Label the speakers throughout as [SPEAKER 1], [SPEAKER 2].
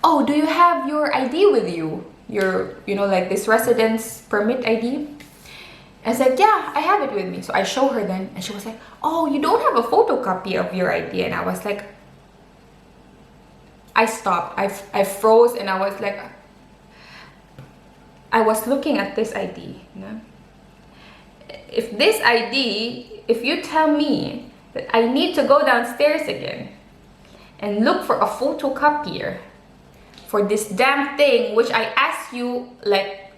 [SPEAKER 1] oh, do you have your ID with you? Your, you know, like this residence permit ID? I said, yeah, I have it with me. So I show her then, and she was like, oh, you don't have a photocopy of your ID. And I was like, I stopped. I froze, and I was like, I was looking at this ID. You know? If this ID, if you tell me that I need to go downstairs again and look for a photocopier for this damn thing, which I asked you like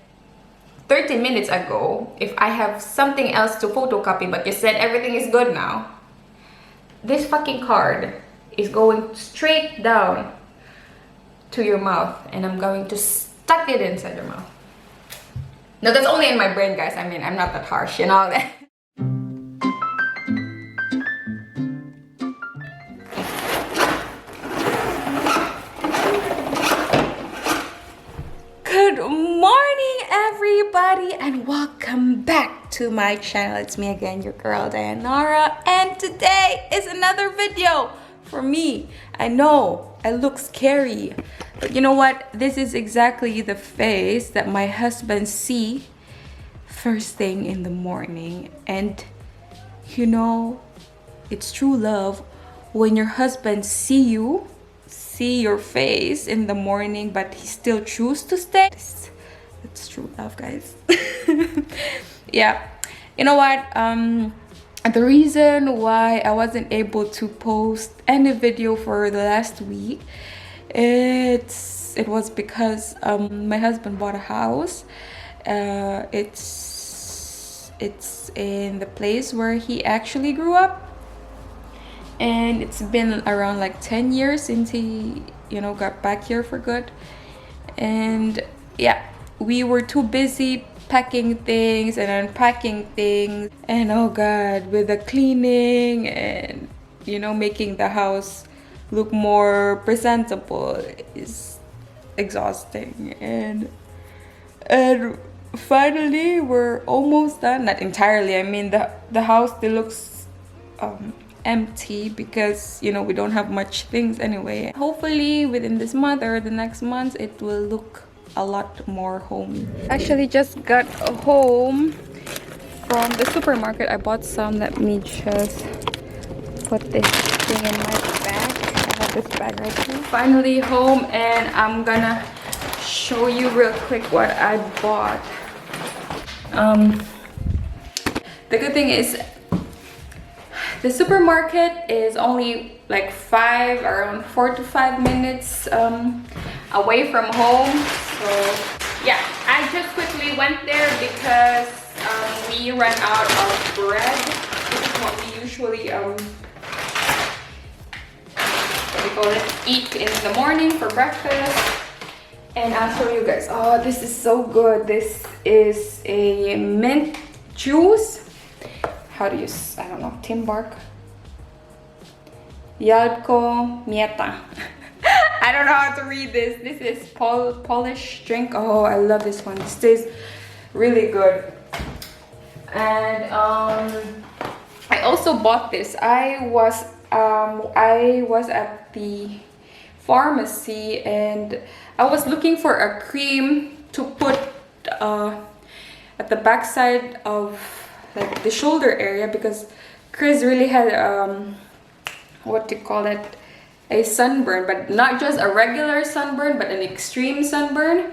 [SPEAKER 1] 30 minutes ago if I have something else to photocopy, but you said everything is good now. This fucking card is going straight down to your mouth, and I'm going to stuck it inside your mouth. No, that's only in my brain, guys. I mean, I'm not that harsh, you know that. Good morning, everybody, and welcome back to my channel. It's me again, your girl Dayanara, and today is another video for me. I know I look scary, but you know what? This is exactly the face that my husband see first thing in the morning. And you know, it's true love when your husband see your face in the morning, but he still choose to stay. It's true love, guys. Yeah, you know what, the reason why I wasn't able to post any video for the last week, it was because my husband bought a house. It's in the place where he actually grew up, and it's been around like 10 years since he, you know, got back here for good. And yeah, we were too busy packing things and unpacking things, and oh god, with the cleaning and, you know, making the house look more presentable is exhausting. And finally we're almost done. Not entirely, I mean, the house still looks empty because, you know, we don't have much things anyway. Hopefully within this month or the next month it will look a lot more homey. Actually just got home from the supermarket. I bought some. Let me just put this thing in my bag. I have this bag right here. Finally home, and I'm gonna show you real quick what I bought. The good thing is the supermarket is only like around 4 to 5 minutes away from home. So yeah, I just quickly went there because we ran out of bread. This is what we usually eat in the morning for breakfast. And I'll show you guys. Oh, this is so good. This is a mint juice. How do you, I don't know, Timbark? Yadko Mieta. I don't know how to read this. This is Polish drink. Oh, I love this one. This tastes really good. And I also bought this. I was at the pharmacy, and I was looking for a cream to put at the back side of like the shoulder area, because Chris really had what do you call it, a sunburn, but not just a regular sunburn, but an extreme sunburn.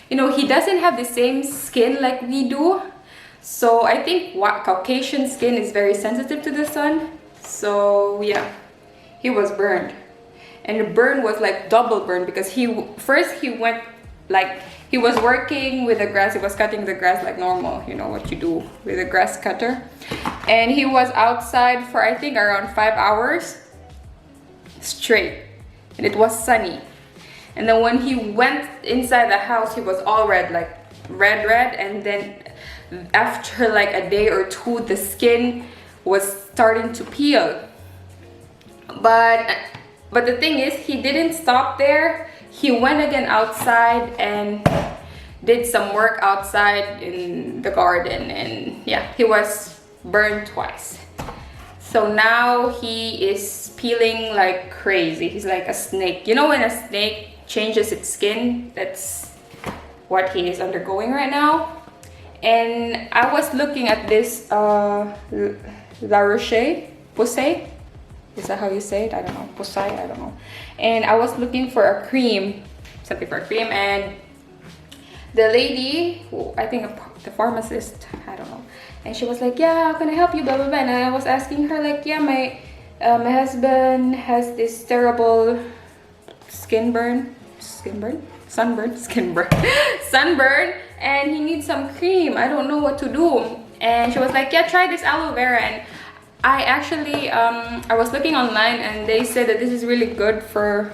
[SPEAKER 1] You know, he doesn't have the same skin like we do, so I think Caucasian skin is very sensitive to the sun. So yeah, he was burned, and the burn was like double burn, because he went like, he was working with the grass. He was cutting the grass like normal, you know what you do with a grass cutter, and he was outside for I think around 5 hours straight, and it was sunny. And then when he went inside the house, he was all red, like red, and then after like a day or two, the skin was starting to peel. But the thing is, he didn't stop there. He went again outside and did some work outside in the garden, and yeah, he was burned twice. So now he is peeling like crazy. He's like a snake. You know when a snake changes its skin. That's what he is undergoing right now. And I was looking at this La Roche-Posay. Is that how you say it? I don't know. Posay, I don't know. And I was looking for a cream, something for a cream, and the lady, who I think the pharmacist, I don't know, and she was like, yeah, how can I help you, blah blah blah. And I was asking her like, yeah, my husband has this terrible sunburn, and he needs some cream. I don't know what to do. And she was like, yeah, try this aloe vera. And I actually I was looking online, and they said that this is really good for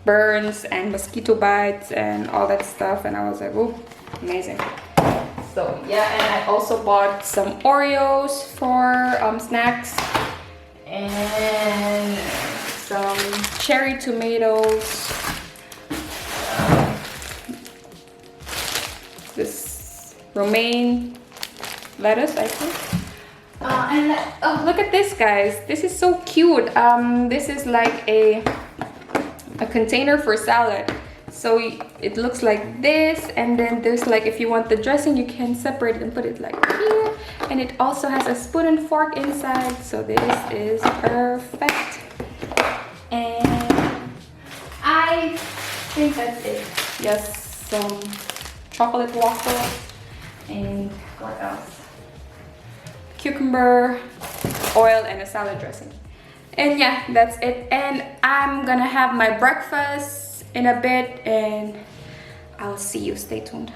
[SPEAKER 1] burns and mosquito bites and all that stuff. And I was like, oh, amazing. So yeah, and I also bought some Oreos for snacks, and some cherry tomatoes, this romaine lettuce, I think. And oh, look at this, guys. This is so cute. This is like a container for salad. So it looks like this, and then there's like, if you want the dressing, you can separate it and put it like here. And it also has a spoon and fork inside. So this is perfect. And I think that's it. Yes, some chocolate waffles, and what else? Cucumber, oil, and a salad dressing. And yeah, that's it. And I'm gonna have my breakfast in a bit, and I'll see you. Stay tuned.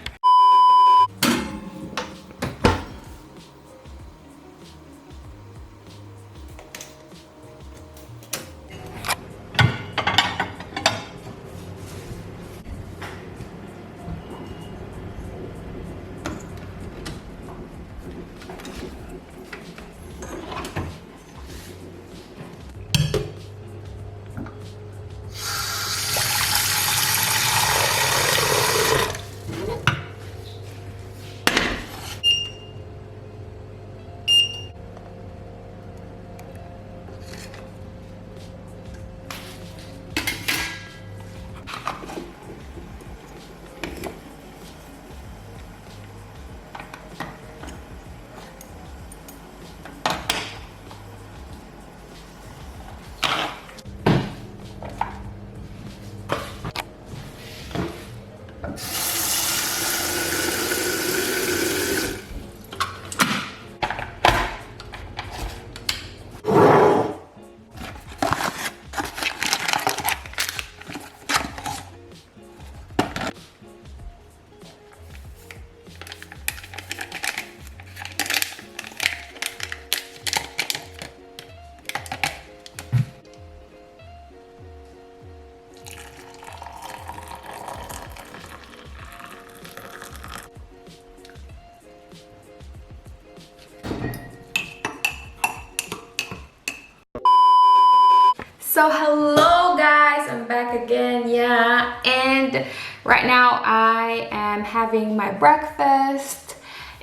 [SPEAKER 1] So hello guys, I'm back again. Yeah, and right now I am having my breakfast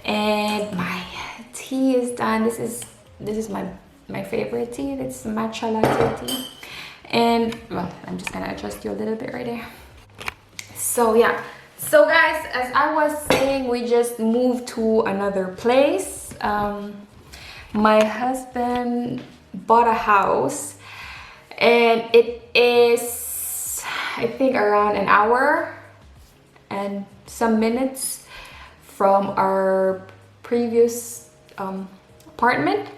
[SPEAKER 1] and my tea is done. This is my favorite tea. It's matcha latte tea. And well, I'm just gonna adjust you a little bit right there. So yeah, so guys, as I was saying, we just moved to another place. My husband bought a house, and it is, I think, around an hour and some minutes from our previous apartment.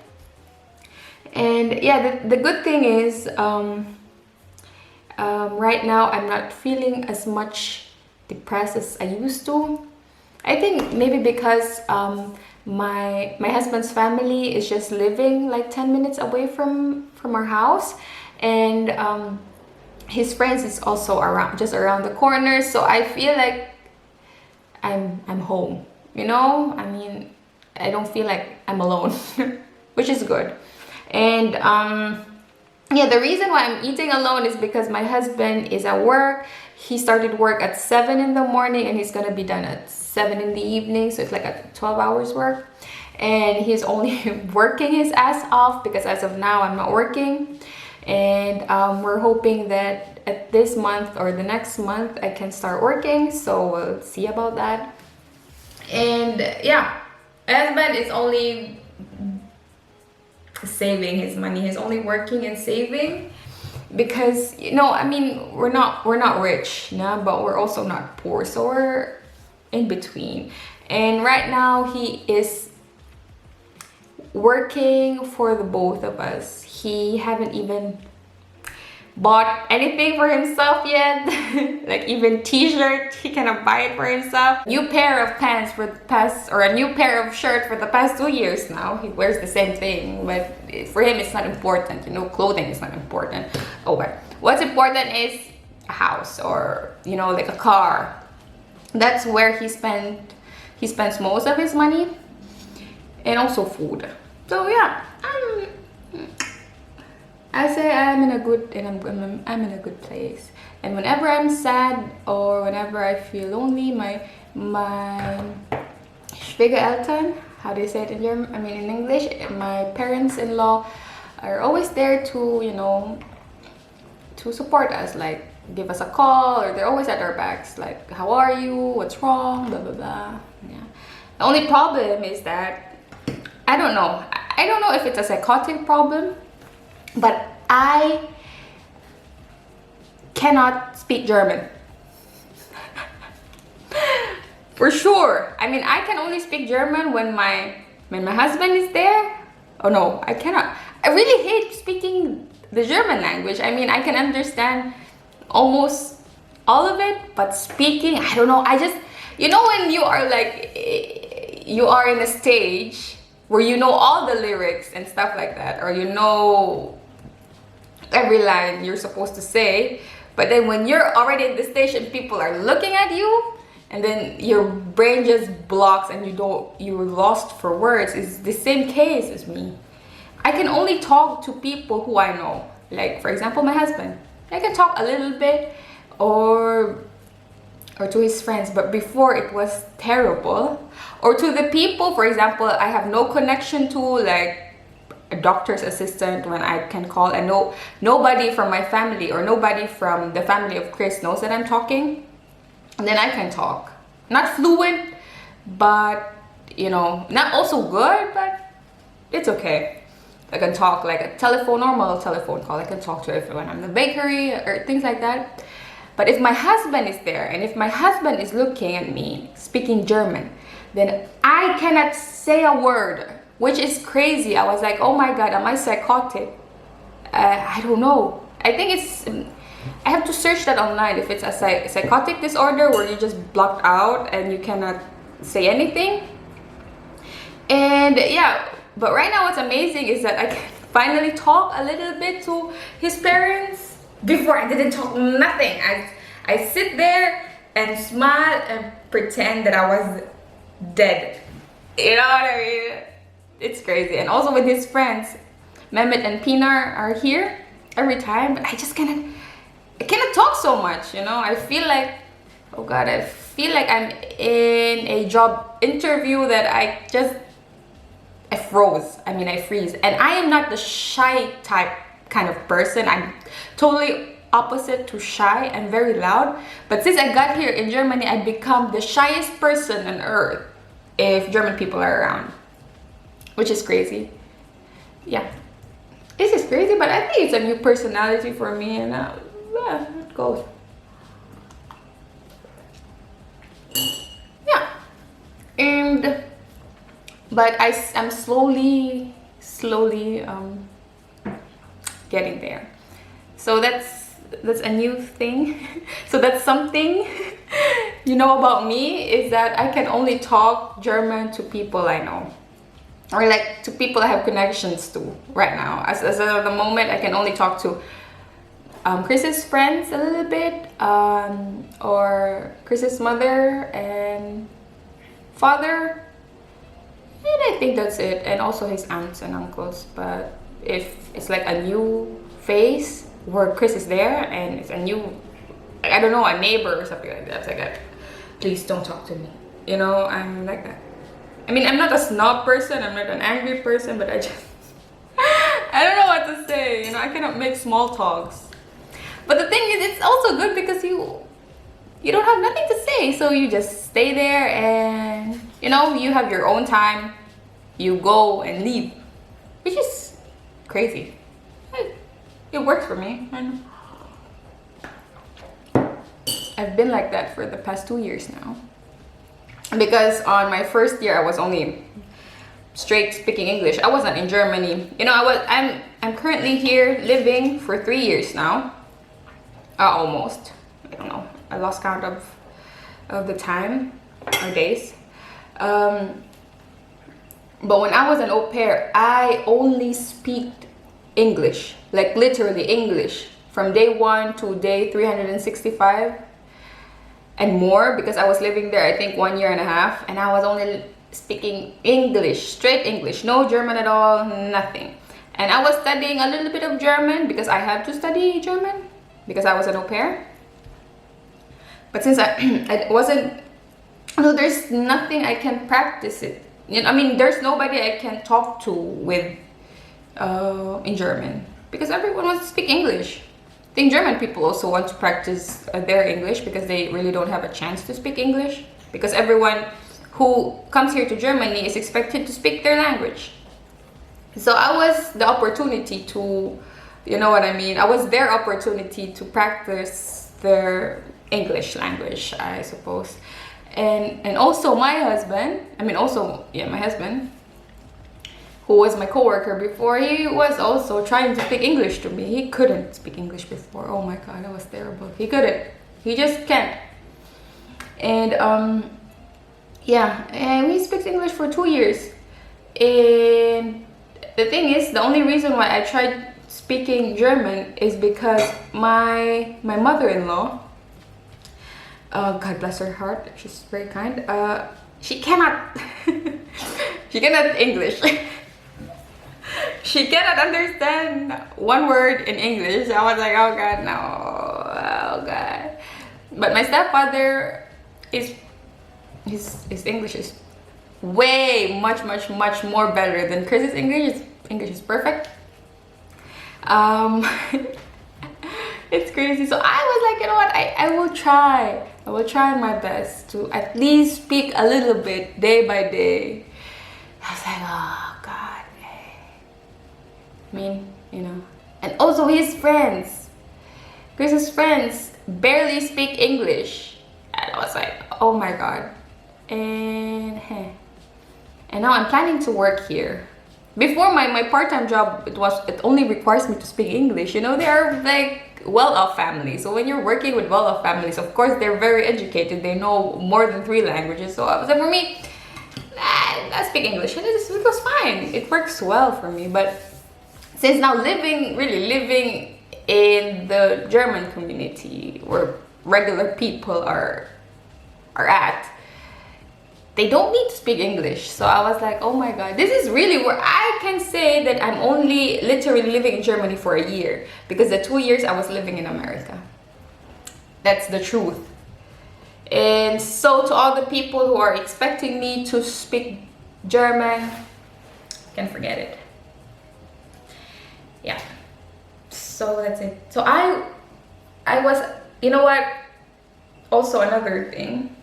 [SPEAKER 1] And yeah, the good thing is right now I'm not feeling as much depressed as I used to. I think maybe because my husband's family is just living like 10 minutes away from our house, and his friends is also just around the corner, so I feel like I'm home, you know. I mean, I don't feel like I'm alone which is good. And yeah, the reason why I'm eating alone is because my husband is at work. He started work at 7 in the morning and he's gonna be done at 7 in the evening, so it's like a 12 hours work, and he's only working his ass off because as of now I'm not working. and we're hoping that at this month or the next month I can start working, so we'll see about that. And yeah, husband is only saving his money. He's only working and saving because, you know, I mean, we're not rich, no, but we're also not poor, so we're in between. And right now he is working for the both of us. He haven't even bought anything for himself yet. Like even t-shirt, he cannot buy it for himself. New pair of pants for the past, or a new pair of shirt for the past 2 years now. He wears the same thing, but for him it's not important, you know, clothing is not important. Oh, but what's important is a house, or, you know, like a car. That's where he spends most of his money, and also food. So yeah, I say I'm in a good, and I'm in a good place. And whenever I'm sad or whenever I feel lonely, my Schwiegereltern, how do you say it in German? I mean in English, my parents-in-law are always there to, you know, to support us, like give us a call, or they're always at our backs, like how are you, what's wrong, blah blah blah. Yeah. The only problem is that I don't know if it's a psychotic problem, but I cannot speak German. For sure. I mean, I can only speak German when my husband is there. Oh no, I cannot. I really hate speaking the German language. I mean, I can understand almost all of it, but speaking, I don't know. I just, you know, when you are like, you are in a stage where you know all the lyrics and stuff like that, or you know every line you're supposed to say, but then when you're already in the stage and people are looking at you, and then your brain just blocks and you're lost for words. It's the same case as me. I can only talk to people who I know, like for example my husband. I can talk a little bit, or to his friends, but before it was terrible. Or to the people, for example, I have no connection to, like a doctor's assistant when I can call, and nobody from my family or nobody from the family of Chris knows that I'm talking, and then I can talk. Not fluent, but you know, not also good, but it's okay. I can talk like a normal telephone call. I can talk to everyone. I'm in the bakery or things like that. But if my husband is there, and if my husband is looking at me speaking German, then I cannot say a word, which is crazy. I was like, oh my God, am I psychotic? I don't know. I think it's, I have to search that online, if it's a psychotic disorder where you just blocked out and you cannot say anything. And yeah, but right now what's amazing is that I can finally talk a little bit to his parents. Before I didn't talk nothing. I sit there and smile and pretend that I was dead. You know what I mean? It's crazy. And also with his friends, Mehmet and Pinar are here every time, but I cannot talk so much, you know? I feel like, oh God, I feel like I'm in a job interview that I froze. I mean, I freeze. And I am not the shy type kind of person. I'm totally opposite to shy and very loud. But since I got here in Germany, I become the shyest person on earth if German people are around, which is crazy. Yeah, this is crazy, but I think it's a new personality for me, and yeah, it goes. Yeah, and but I'm slowly getting there. So that's a new thing. So that's something you know about me, is that I can only talk German to people I know, or like to people I have connections to right now. As of the moment, I can only talk to Chris's friends a little bit, or Chris's mother and father, and I think that's it, and also his aunts and uncles. But if it's like a new phase where Chris is there and it's a new, I don't know, a neighbor or something like that, it's like that, please don't talk to me, you know? I'm like that. I mean, I'm not a snob person, I'm not an angry person, but I I don't know what to say. You know, I cannot make small talks. But the thing is, it's also good because you don't have nothing to say, so you just stay there and you know you have your own time. You go and leave, which is crazy. It works for me. I've been like that for the past 2 years now. Because on my first year, I was only straight speaking English. I wasn't in Germany. You know, I'm currently here living for 3 years now. Almost. I don't know. I lost count of the time or days. But when I was an au pair, I only speak English, like literally English, from day 1 to day 365 and more, because I was living there I think 1 year and a half, and I was only speaking English, straight English, no German at all, nothing. And I was studying a little bit of German because I had to study German because I was an au pair. But since I wasn't, no, there's nothing I can practice it. You know, I mean, there's nobody I can talk to with in German because everyone wants to speak English. I think German people also want to practice their English because they really don't have a chance to speak English, because everyone who comes here to Germany is expected to speak their language. So I was the opportunity to, you know what I mean, I was their opportunity to practice their English language, I suppose. And also my husband, my husband, who was my coworker before, he was also trying to speak English to me. He couldn't speak English before. Oh my god, that was terrible. He couldn't. He just can't. And and he speaks English for 2 years. And the thing is, the only reason why I tried speaking German is because my mother-in-law, God bless her heart, she's very kind, she cannot she cannot English. She cannot understand one word in English. I was like, oh god, no, oh god. But my stepfather his English is way much more better than Chris's English. His English is perfect. It's crazy. So I was like, you know what, I will try my best to at least speak a little bit day by day. I was like, oh god. I mean, you know. And also his friends, Chris's friends barely speak English. And I was like, oh my god. And now I'm planning to work here. Before my part-time job, it only requires me to speak English. You know, they are like well-off families. So when you're working with well-off families, of course they're very educated. They know more than 3 languages. So I was like, for me, I speak English, and it was fine. It works well for me. But since now really living in the German community where regular people are at, they don't need to speak English. So I was like, oh my god, this is really where I can say that I'm only literally living in Germany for a year, because the 2 years I was living in America. That's the truth. And so to all the people who are expecting me to speak German, can forget it. Yeah, so that's it. So I was, you know what, also another thing,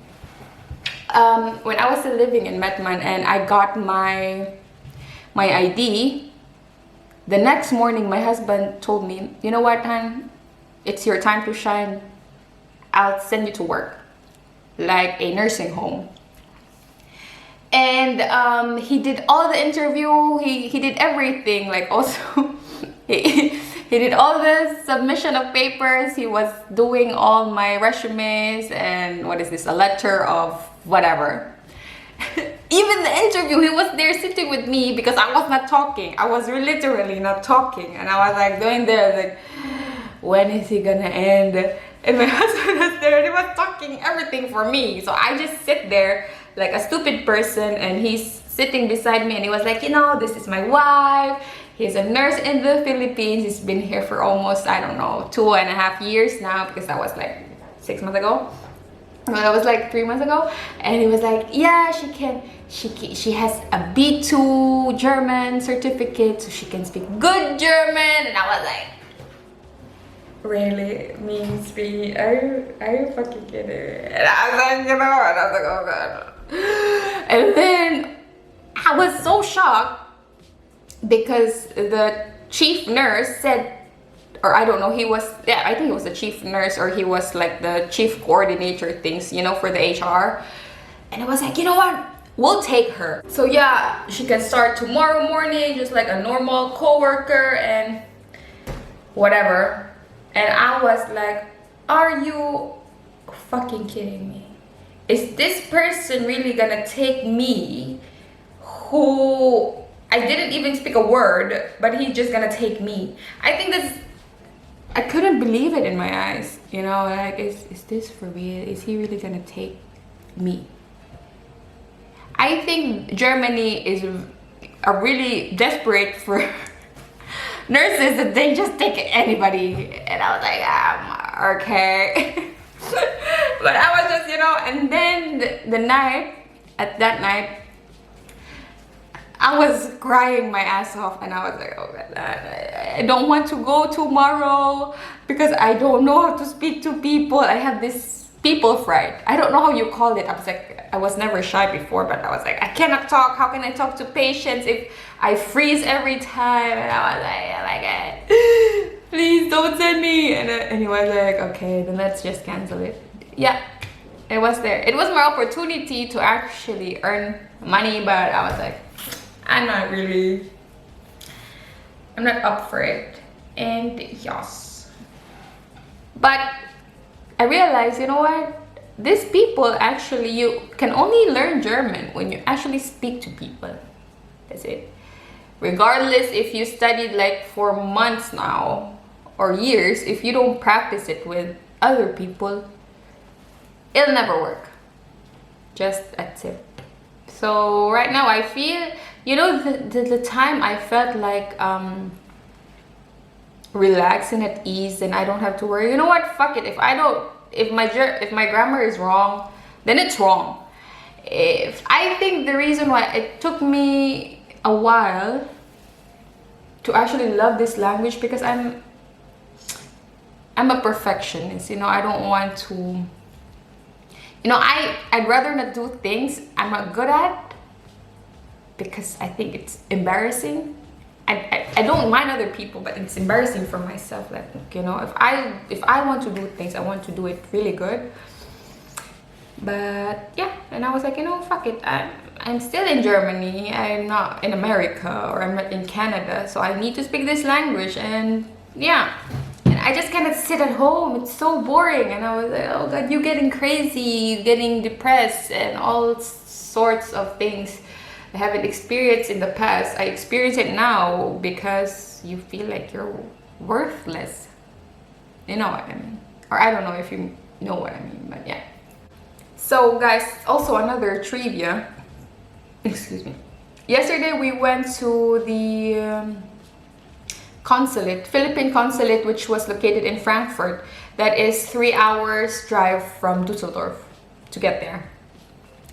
[SPEAKER 1] when I was still living in Metman and I got my ID, the next morning my husband told me, you know what, hon, it's your time to shine. I'll send you to work, like a nursing home. And he did all the interview, he did everything, like also he did all the submission of papers. He was doing all my resumes and what is this, a letter of whatever. Even the interview, he was there sitting with me because I was not talking. I was literally not talking, and I was like going there like, when is he gonna end? And my husband was there and he was talking everything for me. So I just sit there like a stupid person, and he's sitting beside me and he was like, you know, this is my wife. He's a nurse in the Philippines. He's been here for almost, I don't know, 2.5 years now, because that was like 6 months ago.
[SPEAKER 2] Well, that was like 3 months ago, and he was like, yeah, she has a B2 German certificate, so she can speak good German. And I was like,
[SPEAKER 1] really? Me speaking? Are you fucking kidding? And I was like, you know, and I was like, oh god.
[SPEAKER 2] and then I was so shocked because the chief nurse said, or I don't know, he was, yeah, I think he was the chief nurse, or he was like the chief coordinator things, you know, for the HR. And I was like, you know what? We'll take her. So yeah, she can start tomorrow morning, just like a normal coworker and whatever. And I was like, are you fucking kidding me? Is this person really gonna take me, who I didn't even speak a word, but he's just gonna take me? I think this, I couldn't believe it in my eyes, you know, like, is this for real? Is he really gonna take me? I think Germany is a really desperate for nurses that they just take anybody. And I was like, okay. But I was just, you know, and then that night, I was crying my ass off, and I was like, oh god, I don't want to go tomorrow because I don't know how to speak to people. I have this people fright. I don't know how you call it. I was like, I was never shy before, but I was like, I cannot talk. How can I talk to patients if I freeze every time? And I was like, please don't send me. And he was like, okay, then let's just cancel it. Yeah, it was there. It was my opportunity to actually earn money, but I was like, I'm not up for it. And yes, but I realized, you know what, these people, actually, you can only learn German when you actually speak to people. That's it. Regardless if you studied like for months now or years, if you don't practice it with other people, it'll never work. Just a tip. So right now I feel, you know, the time I felt like relaxed and at ease, and I don't have to worry. You know what? Fuck it. If my grammar is wrong, then it's wrong. If I think the reason why it took me a while to actually love this language, because I'm a perfectionist. You know, I don't want to. You know, I'd rather not do things I'm not good at, because I think it's embarrassing. I don't mind other people, but it's embarrassing for myself. Like, you know, if I want to do things, I want to do it really good. But yeah, and I was like, you know, fuck it. I'm still in Germany. I'm not in America, or I'm not in Canada, so I need to speak this language. And yeah, and I just cannot sit at home. It's so boring. And I was like, oh god, you're getting crazy, you're getting depressed, and all sorts of things I haven't experienced in the past. I experience it now because you feel like you're worthless. You know what I mean? Or I don't know if you know what I mean, but yeah. So guys, also another trivia. Excuse me. Yesterday we went to the Consulate, Philippine Consulate, which was located in Frankfurt. That is 3 hours drive from Dusseldorf to get there.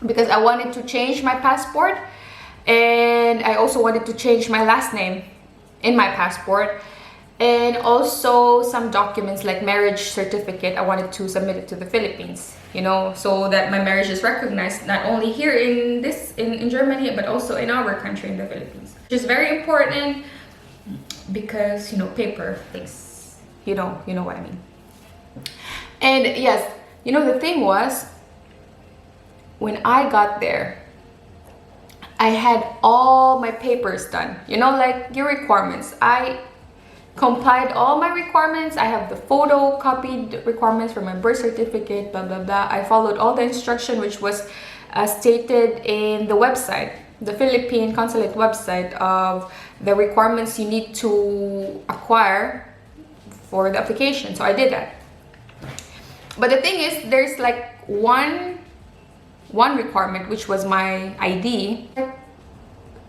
[SPEAKER 2] Because I wanted to change my passport, and I also wanted to change my last name in my passport, and also some documents like marriage certificate. I wanted to submit it to the Philippines, you know, so that my marriage is recognized not only here in Germany, but also in our country, in the Philippines, which is very important because, you know, paper things, you know what I mean. And yes, you know, the thing was, when I got there, I had all my papers done, you know, like your requirements. I complied all my requirements. I have the photocopied requirements for my birth certificate, blah blah blah. I followed all the instruction which was stated in the website, the Philippine Consulate website, of the requirements you need to acquire for the application. So I did that. But the thing is, there's like one requirement, which was my ID.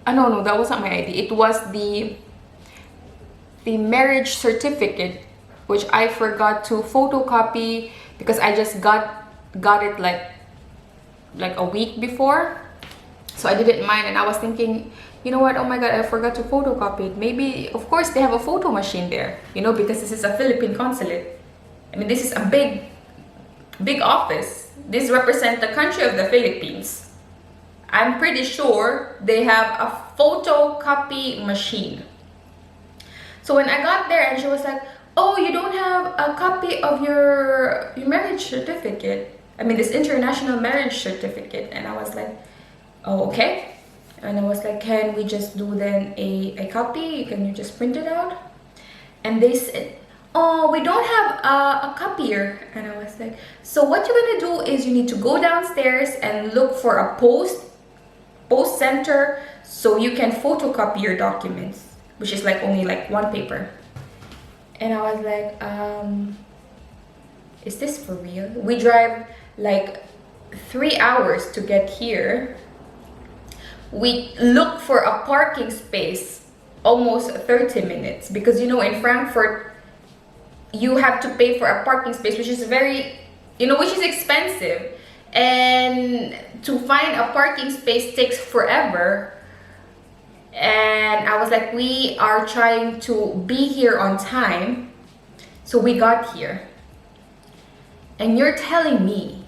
[SPEAKER 2] No, that was not my ID. It was the marriage certificate, which I forgot to photocopy because I just got got it like a week before, so I didn't mind. And I was thinking, you know what, oh my god, I forgot to photocopy it. Maybe, of course, they have a photo machine there, you know, because this is a Philippine consulate. I mean, this is a big office. This represents the country of the Philippines. I'm pretty sure they have a photocopy machine. So when I got there and she was like, oh, you don't have a copy of your marriage certificate. I mean, this international marriage certificate. And I was like, oh, okay. And I was like, can we just do then a copy? Can you just print it out? And they said, oh, we don't have a copier. And I was like, so what you're gonna do is you need to go downstairs and look for a post center so you can photocopy your documents, which is like only like one paper. And I was like, is this for real? We drive like 3 hours to get here. We look for a parking space almost 30 minutes because, you know, in Frankfurt you have to pay for a parking space, which is very, you know, which is expensive, and to find a parking space takes forever. And I was like, we are trying to be here on time, so we got here, and you're telling me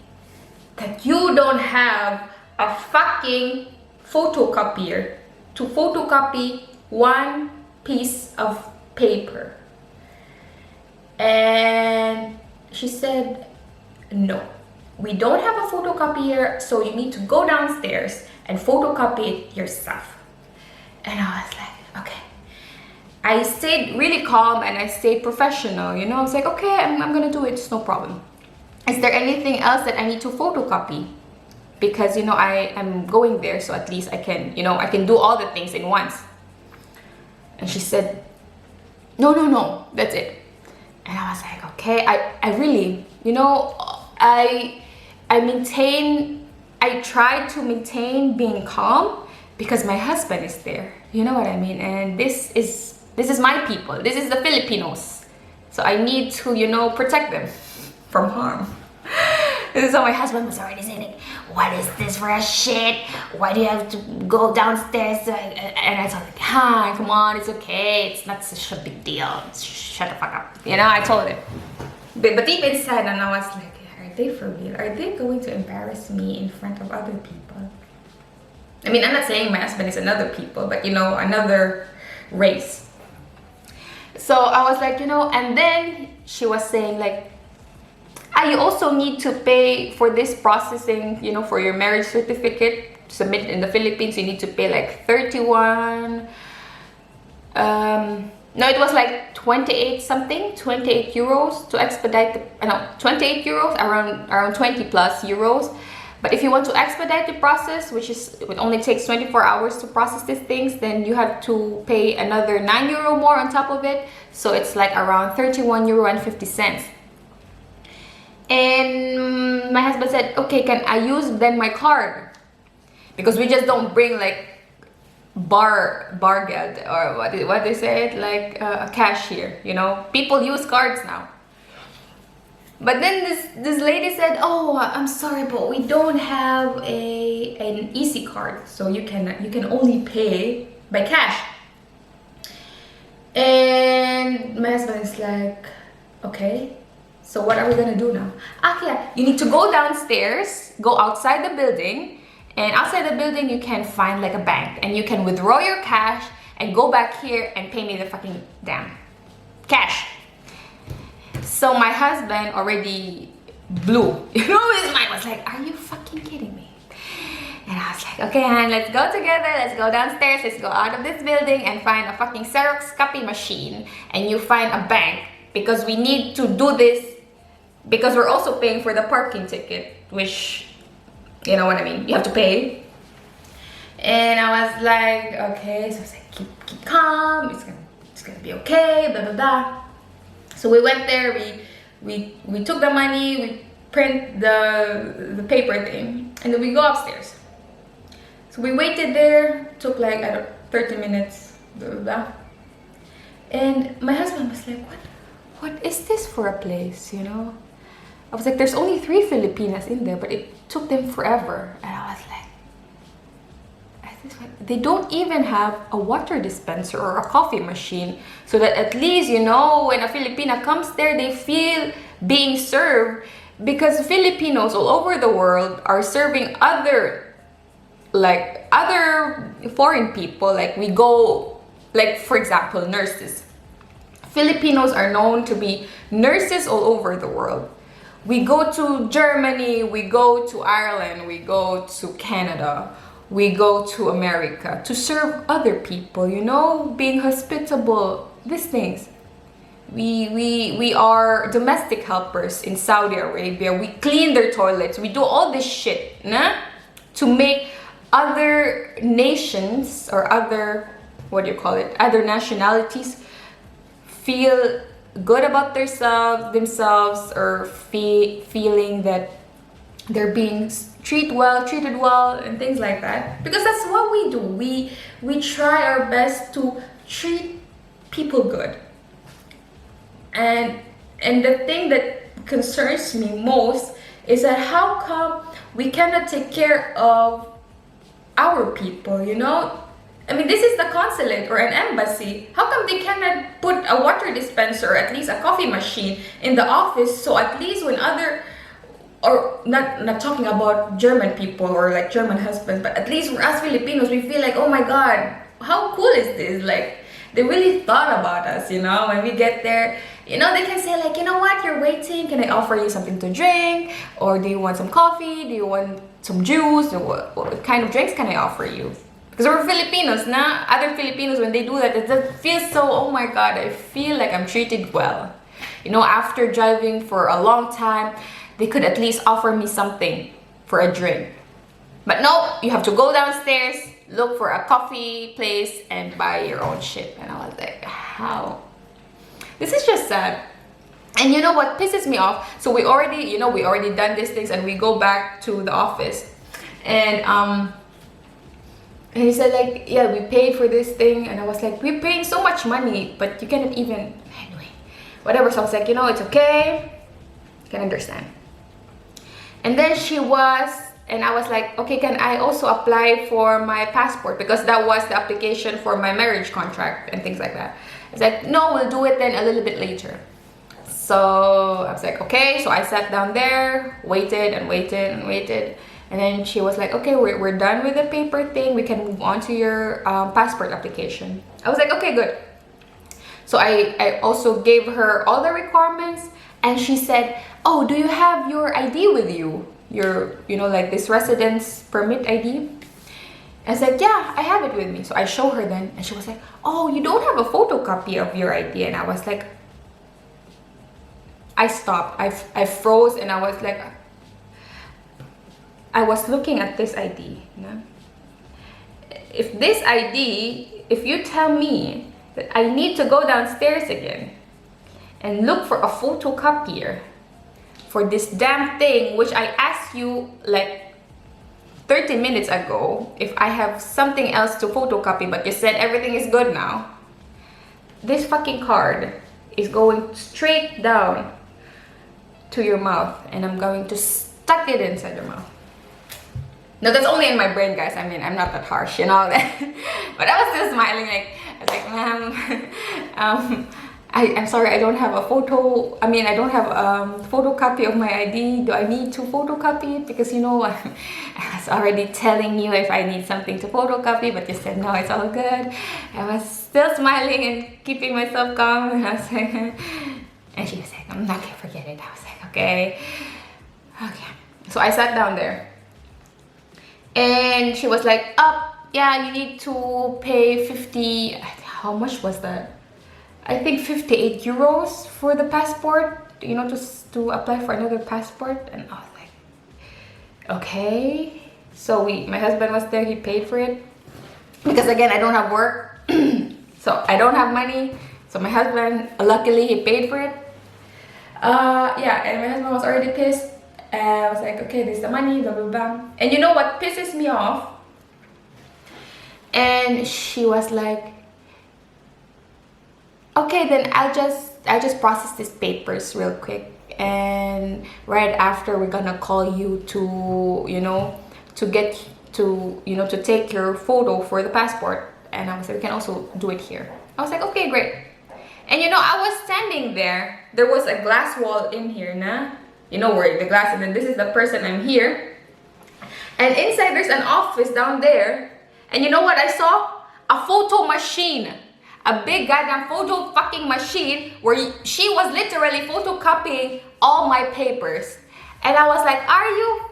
[SPEAKER 2] that you don't have a fucking photocopier to photocopy one piece of paper. And she said, no, we don't have a photocopier, so you need to go downstairs and photocopy it yourself. And I was like, okay. I stayed really calm and I stayed professional, you know. I was like, okay, I'm gonna do it, it's no problem. Is there anything else that I need to photocopy? Because, you know, I am going there, so at least I can, you know, I can do all the things in once. And she said, no, that's it. And I was like, okay, I really, you know, I try to maintain being calm because my husband is there, you know what I mean? And this is my people, this is the Filipinos. So I need to, you know, protect them from harm. So my husband was already saying, what is this for a shit? Why do you have to go downstairs? And I told him, hi, come on, it's okay. It's not such a big deal. Shut the fuck up. You know, I told him. But deep inside, and I was like, are they for real? Are they going to embarrass me in front of other people? I mean, I'm not saying my husband is another people, but, you know, another race. So I was like, you know, and then she was saying like, you also need to pay for this processing, you know, for your marriage certificate, submit it in the Philippines, you need to pay like 31, no, it was like 28 euros to expedite the, no, 28 euros, around 20 plus euros. But if you want to expedite the process, which is, it only takes 24 hours to process these things, then you have to pay another 9 euro more on top of it. So it's like around 31 euro and 50 cents. And my husband said, okay, can I use then my card? Because we just don't bring like bargeld, or what they say it, like a cashier, you know. People use cards now. But then this lady said, oh, I'm sorry, but we don't have an easy card, so you can only pay by cash. And my husband is like, okay, so what are we gonna do now? Yeah, you need to go downstairs, go outside the building, and outside the building you can find like a bank, and you can withdraw your cash and go back here and pay me the fucking damn cash. So my husband already blew, you know, his mind was like, are you fucking kidding me? And I was like, okay, hon, let's go together, let's go downstairs, let's go out of this building and find a fucking Xerox copy machine, and you find a bank, because we need to do this, because we're also paying for the parking ticket, which, you know what I mean, you have to pay. And I was like, okay, so I was like, keep calm, it's gonna be okay, blah blah blah. So we went there, we took the money, we print the paper thing, and then we go upstairs. So we waited there, took like, I don't know, 30 minutes, blah blah blah. And my husband was like, what is this for a place, you know? I was like, there's only 3 Filipinas in there, but it took them forever. And I was like, they don't even have a water dispenser or a coffee machine, so that at least, you know, when a Filipina comes there, they feel being served, because Filipinos all over the world are serving other foreign people. Like we go, like for example, nurses. Filipinos are known to be nurses all over the world. We go to Germany, we go to Ireland, we go to Canada, we go to America to serve other people, you know, being hospitable, these things. We are domestic helpers in Saudi Arabia. We clean their toilets. We do all this shit, nah? To make other nations or other, what do you call it, other nationalities feel good about themselves, or feeling that they're being treated well, and things like that. Because that's what we do. We try our best to treat people good. And the thing that concerns me most is that how come we cannot take care of our people, you know? I mean, this is the consulate or an embassy. How come they cannot put a water dispenser or at least a coffee machine in the office, so at least when other, or not talking about German people or like German husbands, but at least for us Filipinos, we feel like, oh my god, how cool is this? Like, they really thought about us, you know? When we get there, you know, they can say like, you know what, you're waiting, can I offer you something to drink? Or do you want some coffee? Do you want some juice? Or what kind of drinks can I offer you? Because we're Filipinos, nah? Other Filipinos, when they do that, it just feels so, oh my god, I feel like I'm treated well. You know, after driving for a long time, they could at least offer me something for a drink. But no, you have to go downstairs, look for a coffee place, and buy your own shit. And I was like, how? This is just sad. And you know what pisses me off? So we already done these things, and we go back to the office. And he said like, yeah, we paid for this thing. And I was like, we're paying so much money, but you cannot even, anyway, whatever. So I was like, you know, it's okay, I can understand. And then and I was like, okay, can I also apply for my passport? Because that was the application for my marriage contract and things like that. It's like, no, we'll do it then a little bit later. So I was like, okay. So I sat down there, waited and waited and waited. And then she was like, okay, we're done with the paper thing. We can move on to your passport application. I was like, okay, good. So I also gave her all the requirements. And she said, oh, do you have your ID with you? Your, you know, like this residence permit ID? I said, yeah, I have it with me. So I show her then. And she was like, oh, you don't have a photocopy of your ID? And I was like, I stopped. I froze, and I was like, I was looking at this ID. You know? If this ID, if you tell me that I need to go downstairs again and look for a photocopier for this damn thing, which I asked you like 30 minutes ago if I have something else to photocopy, but you said everything is good now. This fucking card is going straight down to your mouth, and I'm going to stuck it inside your mouth. No, that's only in my brain, guys. I mean, I'm not that harsh, you know that. But I was still smiling, like, I was like, ma'am, I'm sorry, I don't have a photo. I mean, I don't have a photocopy of my ID. Do I need to photocopy it? Because, you know, I was already telling you if I need something to photocopy, but you said, no, it's all good. I was still smiling and keeping myself calm. And I was like, and she was like, I'm not gonna forget it. I was like, okay. So I sat down there. And she was like, oh, yeah, you need to pay 50, how much was that? I think 58 euros for the passport, you know, to apply for another passport. And I was like, okay. So my husband was there, he paid for it. Because again, I don't have work, so I don't have money. So my husband, luckily, he paid for it. Yeah, and my husband was already pissed. I was like, okay, this is the money, blah, blah, blah. And you know what pisses me off? And she was like, okay, then I'll just process these papers real quick. and right after we're gonna call you to, you know, to get to, you know, to take your photo for the passport. And I was like, we can also do it here. I was like, okay, great. And you know, I was standing there. There was a glass wall in here, nah? You know where the glass, and then this is the person, I'm here. And inside there's an office down there. And you know what I saw? A photo machine. A big goddamn photo fucking machine where she was literally photocopying all my papers. And I was like, are you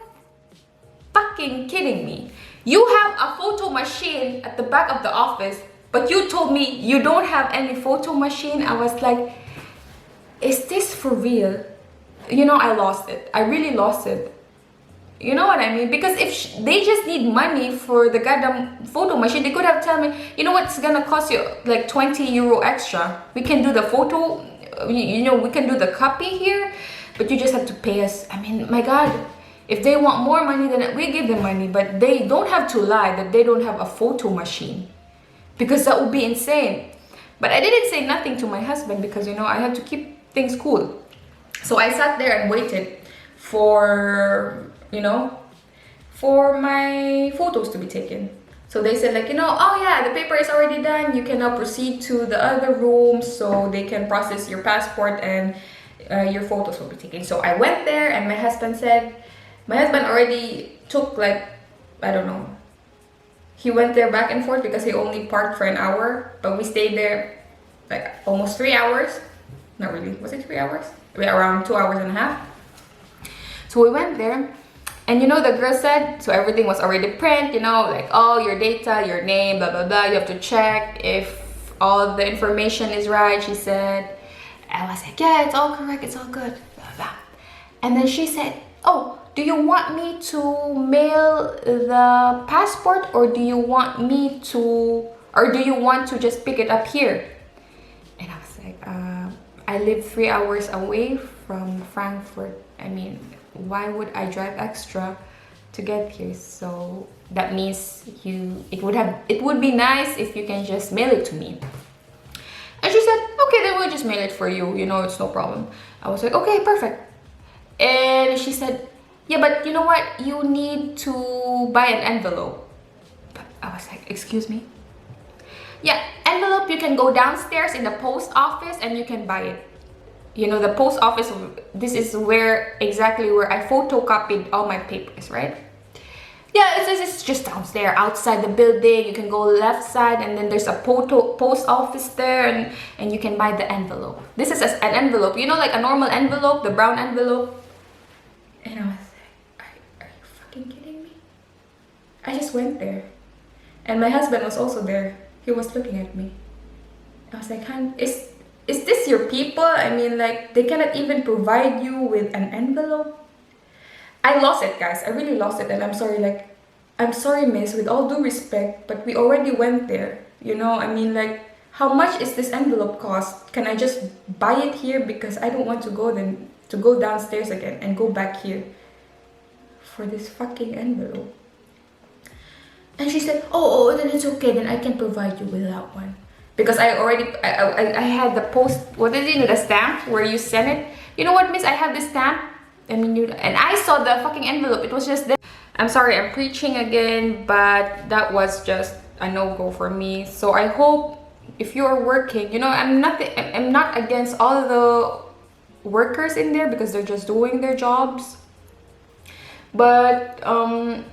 [SPEAKER 2] fucking kidding me? You have a photo machine at the back of the office, but you told me you don't have any photo machine. I was like, is this for real? You know, I lost it. I really lost it. You know what I mean? Because if they just need money for the goddamn photo machine, they could have told me, you know what, it's gonna cost you like 20 euro extra. We can do the photo, you know, we can do the copy here, but you just have to pay us. I mean, my God, if they want more money, then we give them money, but they don't have to lie that they don't have a photo machine, because that would be insane. But I didn't say nothing to my husband because, you know, I had to keep things cool. So I sat there and waited for, you know, for my photos to be taken. So they said like, you know, oh yeah, the paper is already done. You can now proceed to the other room so they can process your passport and your photos will be taken. So I went there and my husband already took like, I don't know. He went there back and forth because he only parked for an hour, but we stayed there like almost 3 hours. Not really, was it 3 hours? Around 2 hours and a half. So we went there. And you know, the girl said, so everything was already print, you know, like all your data, your name, blah, blah, blah. You have to check if all of the information is right, she said. I was like, yeah, it's all correct, it's all good, blah, blah. And then she said, oh, do you want me to mail the passport or do you want to just pick it up here? And I was like, I live 3 hours away from Frankfurt. I mean, why would I drive extra to get here? So that means it would be nice if you can just mail it to me. And she said, okay, then we'll just mail it for you, you know, it's no problem. I was like, okay, perfect. And she said, yeah, but you know what, you need to buy an envelope. But I was like, excuse me? Yeah, envelope, you can go downstairs in the post office and you can buy it. You know, the post office, this is exactly where I photocopied all my papers, right? Yeah, it's just downstairs, outside the building. You can go left side and then there's a post office there and you can buy the envelope. This is an envelope, you know, like a normal envelope, the brown envelope. And I was like, are you fucking kidding me? I just went there. And my husband was also there. He was looking at me. I was like, hon, is this your people? I mean, like, they cannot even provide you with an envelope? I lost it, guys. I really lost it. And I'm sorry, like, I'm sorry, miss, with all due respect, but we already went there. You know, I mean, like, how much is this envelope cost? Can I just buy it here? Because I don't want to go downstairs again and go back here for this fucking envelope. And she said, oh, then it's okay. Then I can provide you with that one. Because I had the post, what is it, the stamp where you send it. You know what, miss, I have the stamp. I mean, and I saw the fucking envelope. It was just there. I'm sorry, I'm preaching again, but that was just a no-go for me. So I hope if you're working, you know, I'm not against all the workers in there because they're just doing their jobs. But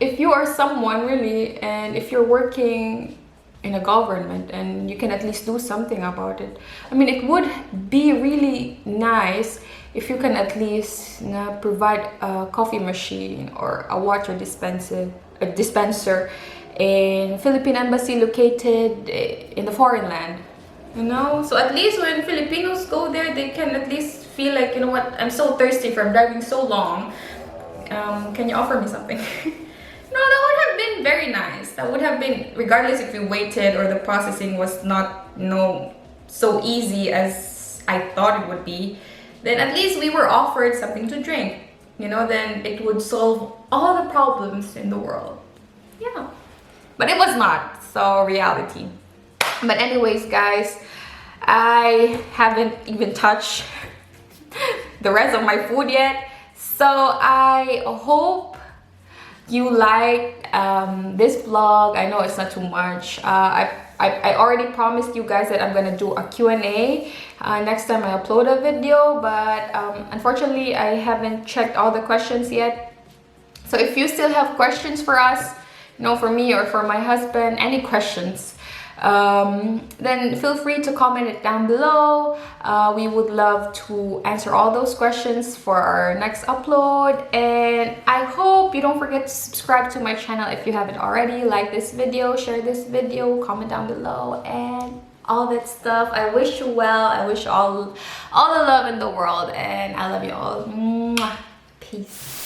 [SPEAKER 2] if you are someone really, and if you're working in a government and you can at least do something about it, I mean, it would be really nice if you can at least provide a coffee machine or a water dispenser in Philippine embassy located in the foreign land, you know. So at least when Filipinos go there, they can at least feel like, you know what, I'm so thirsty from driving so long. Can you offer me something? No, that would have been very nice. That would have been, regardless if we waited or the processing was not, you know, so easy as I thought it would be, then at least we were offered something to drink. You know, then it would solve all the problems in the world. Yeah. But it was not, so reality. But anyways, guys, I haven't even touched the rest of my food yet. So I hope you like this vlog. I know it's not too much. I already promised you guys that I'm gonna do a Q&A next time I upload a video, but unfortunately I haven't checked all the questions yet. So if you still have questions for us, you know, for me or for my husband, any questions, then feel free to comment it down below. We would love to answer all those questions for our next upload, and I hope you don't forget to subscribe to my channel if you haven't already. Like this video, share this video, comment down below, and all that stuff. I wish you well. I wish you all the love in the world, and I love you all. Mwah. Peace.